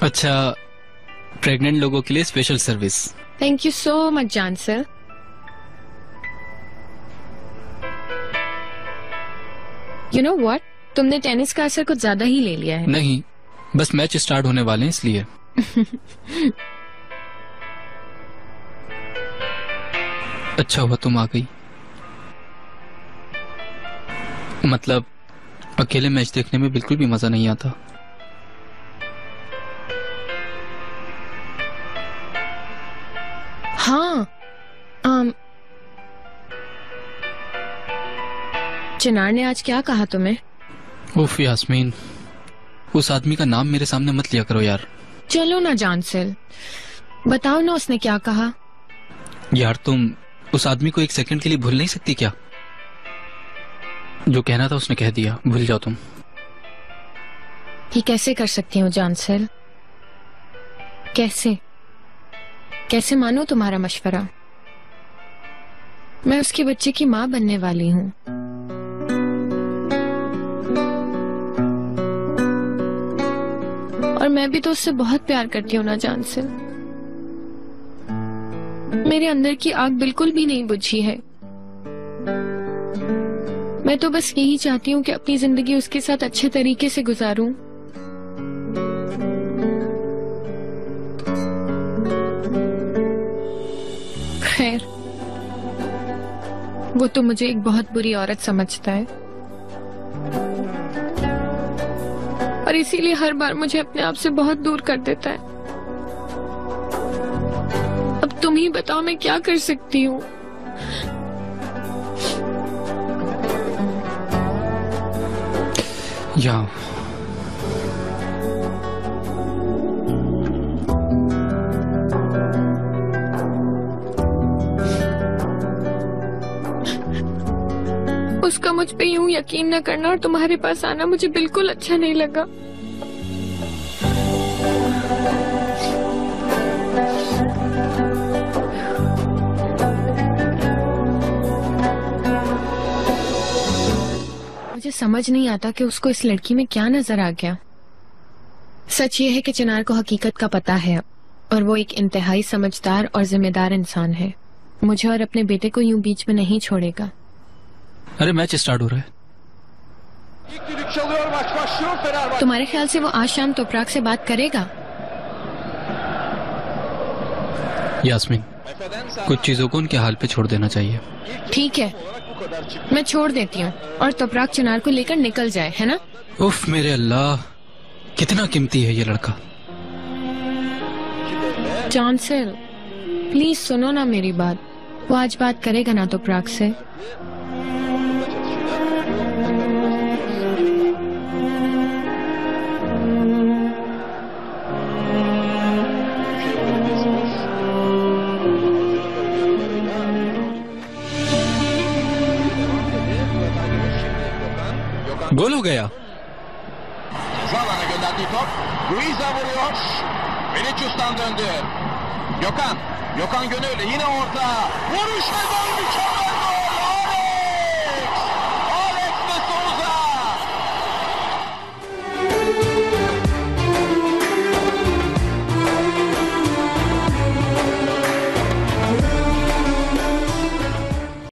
अच्छा, प्रेग्नेंट लोगों के लिए special service. Thank you so much जान सर। यू नो व्हाट, तुमने टेनिस का असर कुछ ज्यादा ही ले लिया है। नहीं, बस मैच स्टार्ट होने वाले हैं इसलिए। अच्छा हुआ तुम आ गई। मतलब अकेले मैच देखने में बिल्कुल भी मजा नहीं आता। हाँ, चिनार ने आज क्या कहा तुम्हें? उफ यास्मीन, उस आदमी का नाम मेरे सामने मत लिया करो यार। चलो ना जानसिल, बताओ ना उसने क्या कहा। यार तुम उस आदमी को एक सेकंड के लिए भूल नहीं सकती क्या? जो कहना था उसने कह दिया, भूल जाओ तुम। ये कैसे कर सकती हूँ जानसिल? कैसे कैसे मानूं तुम्हारा मशवरा? मैं उसके बच्चे की माँ बनने वाली हूँ। और मैं भी तो उससे बहुत प्यार करती हूँ ना जानसिल। मेरे अंदर की आग बिल्कुल भी नहीं बुझी है। मैं तो बस यही चाहती हूँ कि अपनी जिंदगी उसके साथ अच्छे तरीके से गुजारूं। खैर, वो तो मुझे एक बहुत बुरी औरत समझता है और इसीलिए हर बार मुझे अपने आप से बहुत दूर कर देता है। अब तुम ही बताओ मैं क्या कर सकती हूँ? या उसका मुझ पे यूं यकीन न करना और तुम्हारे पास आना मुझे बिल्कुल अच्छा नहीं लगा। मुझे समझ नहीं आता कि उसको इस लड़की में क्या नजर आ गया। सच ये है कि चिनार को हकीकत का पता है और वो एक इंतहाई समझदार और जिम्मेदार इंसान है। मुझे और अपने बेटे को यूं बीच में नहीं छोड़ेगा। अरे मैच स्टार्ट हो रहा है। तुम्हारे ख्याल से वो आज शाम तोपराक से बात करेगा? यास्मीन, कुछ चीजों को उनके हाल पे छोड़ देना चाहिए। ठीक है, मैं छोड़ देती हूँ और तोपराक चिनार को लेकर निकल जाए, है ना? उफ मेरे अल्लाह, कितना कीमती है ये लड़का। जानसिल, प्लीज सुनो ना मेरी बात। वो आज बात करेगा ना तोपराक से? गोल हो गया। Zala'na gönderdiği top. Guiza vuruyor. Vinicius'tan döndü. Gökhan Gönül yine orta. Vuruş ve gol mükemmel.